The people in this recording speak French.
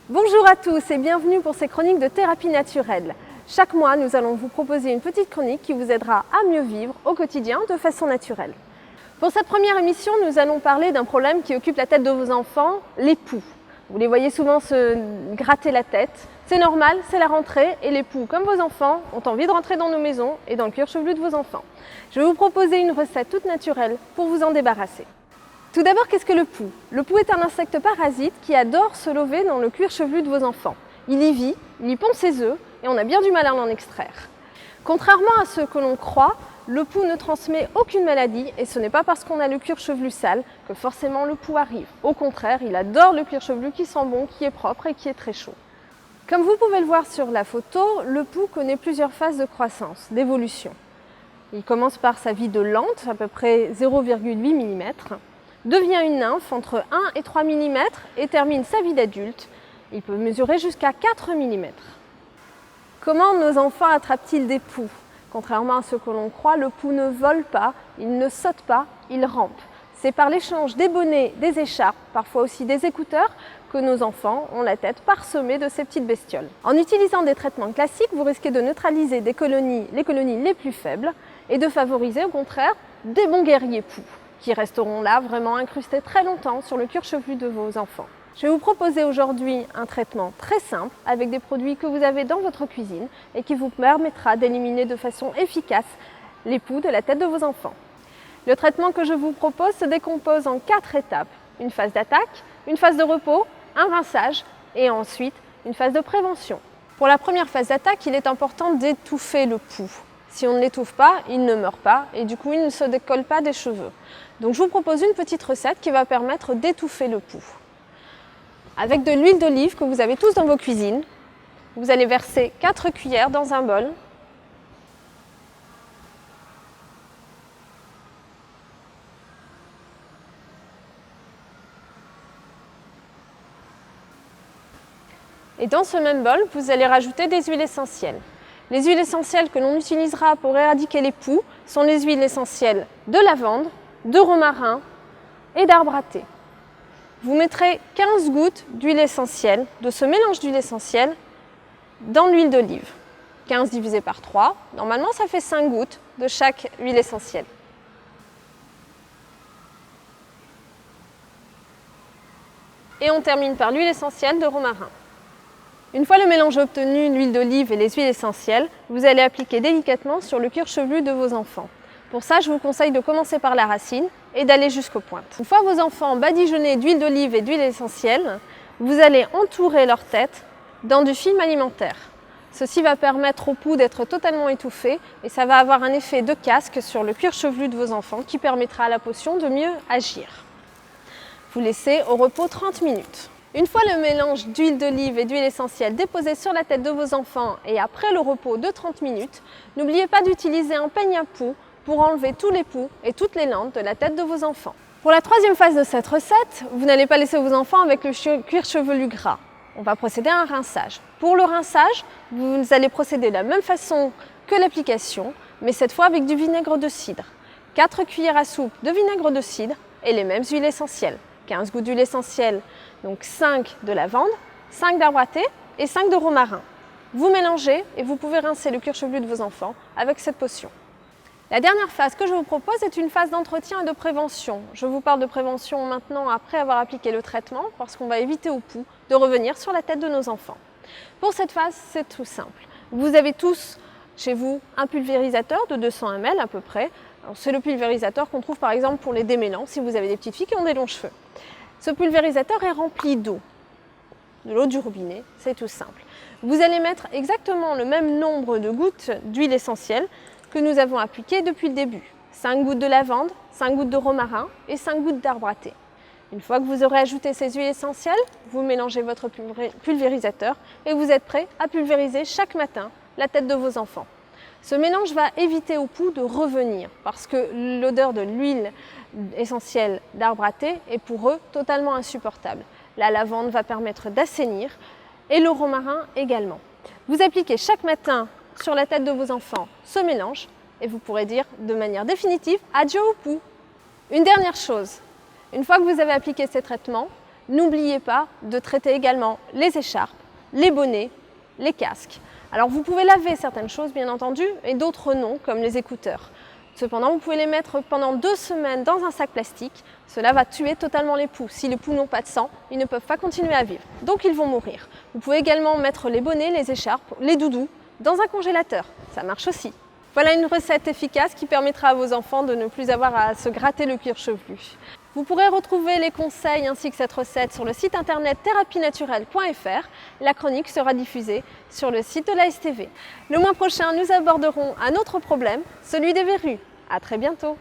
Bonjour à tous et bienvenue pour ces chroniques de thérapie naturelle. Chaque mois, nous allons vous proposer une petite chronique qui vous aidera à mieux vivre au quotidien de façon naturelle. Pour cette première émission, nous allons parler d'un problème qui occupe la tête de vos enfants, les poux. Vous les voyez souvent se gratter la tête. C'est normal, c'est la rentrée et les poux, comme vos enfants, ont envie de rentrer dans nos maisons et dans le cuir chevelu de vos enfants. Je vais vous proposer une recette toute naturelle pour vous en débarrasser. Tout d'abord, qu'est-ce que le poux? Le poux est un insecte parasite qui adore se lover dans le cuir chevelu de vos enfants. Il y vit, il y pond ses œufs et on a bien du mal à l'en extraire. Contrairement à ce que l'on croit, le poux ne transmet aucune maladie et ce n'est pas parce qu'on a le cuir chevelu sale que forcément le poux arrive. Au contraire, il adore le cuir chevelu qui sent bon, qui est propre et qui est très chaud. Comme vous pouvez le voir sur la photo, le poux connaît plusieurs phases de croissance, d'évolution. Il commence par sa vie de lente, à peu près 0,8 mm, devient une nymphe entre 1 et 3 mm et termine sa vie d'adulte. Il peut mesurer jusqu'à 4 mm. Comment nos enfants attrapent-ils des poux? Contrairement à ce que l'on croit, le poux ne vole pas, il ne saute pas, il rampe. C'est par l'échange des bonnets, des écharpes, parfois aussi des écouteurs, que nos enfants ont la tête parsemée de ces petites bestioles. En utilisant des traitements classiques, vous risquez de neutraliser les colonies les plus faibles et de favoriser au contraire des bons guerriers poux, qui resteront là vraiment incrustés très longtemps sur le cuir chevelu de vos enfants. Je vais vous proposer aujourd'hui un traitement très simple avec des produits que vous avez dans votre cuisine et qui vous permettra d'éliminer de façon efficace les poux de la tête de vos enfants. Le traitement que je vous propose se décompose en 4 étapes. Une phase d'attaque, une phase de repos, un rinçage et ensuite une phase de prévention. Pour la première phase d'attaque, il est important d'étouffer le poux. Si on ne l'étouffe pas, il ne meurt pas et du coup il ne se décolle pas des cheveux. Donc je vous propose une petite recette qui va permettre d'étouffer le poux. Avec de l'huile d'olive que vous avez tous dans vos cuisines, vous allez verser 4 cuillères dans un bol. Et dans ce même bol, vous allez rajouter des huiles essentielles. Les huiles essentielles que l'on utilisera pour éradiquer les poux sont les huiles essentielles de lavande, de romarin et d'arbre à thé. Vous mettrez 15 gouttes d'huile essentielle, de ce mélange d'huile essentielle, dans l'huile d'olive. 15 divisé par 3, normalement ça fait 5 gouttes de chaque huile essentielle. Et on termine par l'huile essentielle de romarin. Une fois le mélange obtenu, l'huile d'olive et les huiles essentielles, vous allez appliquer délicatement sur le cuir chevelu de vos enfants. Pour ça, je vous conseille de commencer par la racine et d'aller jusqu'aux pointes. Une fois vos enfants badigeonnés d'huile d'olive et d'huile essentielle, vous allez entourer leur tête dans du film alimentaire. Ceci va permettre au poux d'être totalement étouffé et ça va avoir un effet de casque sur le cuir chevelu de vos enfants qui permettra à la potion de mieux agir. Vous laissez au repos 30 minutes. Une fois le mélange d'huile d'olive et d'huile essentielle déposé sur la tête de vos enfants et après le repos de 30 minutes, n'oubliez pas d'utiliser un peigne à poux pour enlever tous les poux et toutes les lentes de la tête de vos enfants. Pour la troisième phase de cette recette, vous n'allez pas laisser vos enfants avec le cuir chevelu gras. On va procéder à un rinçage. Pour le rinçage, vous allez procéder de la même façon que l'application, mais cette fois avec du vinaigre de cidre. 4 cuillères à soupe de vinaigre de cidre et les mêmes huiles essentielles. 15 gouttes d'huile essentielle, donc 5 de lavande, 5 d'arbre à thé et 5 de romarin. Vous mélangez et vous pouvez rincer le cuir chevelu de vos enfants avec cette potion. La dernière phase que je vous propose est une phase d'entretien et de prévention. Je vous parle de prévention maintenant après avoir appliqué le traitement parce qu'on va éviter au poux de revenir sur la tête de nos enfants. Pour cette phase, c'est tout simple. Vous avez tous chez vous un pulvérisateur de 200 ml à peu près. C'est le pulvérisateur qu'on trouve par exemple pour les démêlants si vous avez des petites filles qui ont des longs cheveux. Ce pulvérisateur est rempli d'eau, de l'eau du robinet, c'est tout simple. Vous allez mettre exactement le même nombre de gouttes d'huile essentielle que nous avons appliqué depuis le début. 5 gouttes de lavande, 5 gouttes de romarin et 5 gouttes d'arbre à thé. Une fois que vous aurez ajouté ces huiles essentielles, vous mélangez votre pulvérisateur et vous êtes prêt à pulvériser chaque matin la tête de vos enfants. Ce mélange va éviter au poux de revenir parce que l'odeur de l'huile essentielle d'arbre à thé est pour eux totalement insupportable. La lavande va permettre d'assainir et le romarin également. Vous appliquez chaque matin sur la tête de vos enfants ce mélange et vous pourrez dire de manière définitive adieu au poux. Une dernière chose, Une fois que vous avez appliqué ces traitements, n'oubliez pas de traiter également les écharpes, les bonnets, les casques. Alors vous pouvez laver certaines choses bien entendu et d'autres non, comme les écouteurs. Cependant, vous pouvez les mettre pendant 2 semaines dans un sac plastique. Cela va tuer totalement les poux. Si les poux n'ont pas de sang, ils ne peuvent pas continuer à vivre. Donc ils vont mourir. Vous pouvez également mettre les bonnets, les écharpes, les doudous dans un congélateur. Ça marche aussi. Voilà une recette efficace qui permettra à vos enfants de ne plus avoir à se gratter le cuir chevelu. Vous pourrez retrouver les conseils ainsi que cette recette sur le site internet thérapienaturelle.fr. La chronique sera diffusée sur le site de la STV. Le mois prochain, nous aborderons un autre problème, celui des verrues. À très bientôt.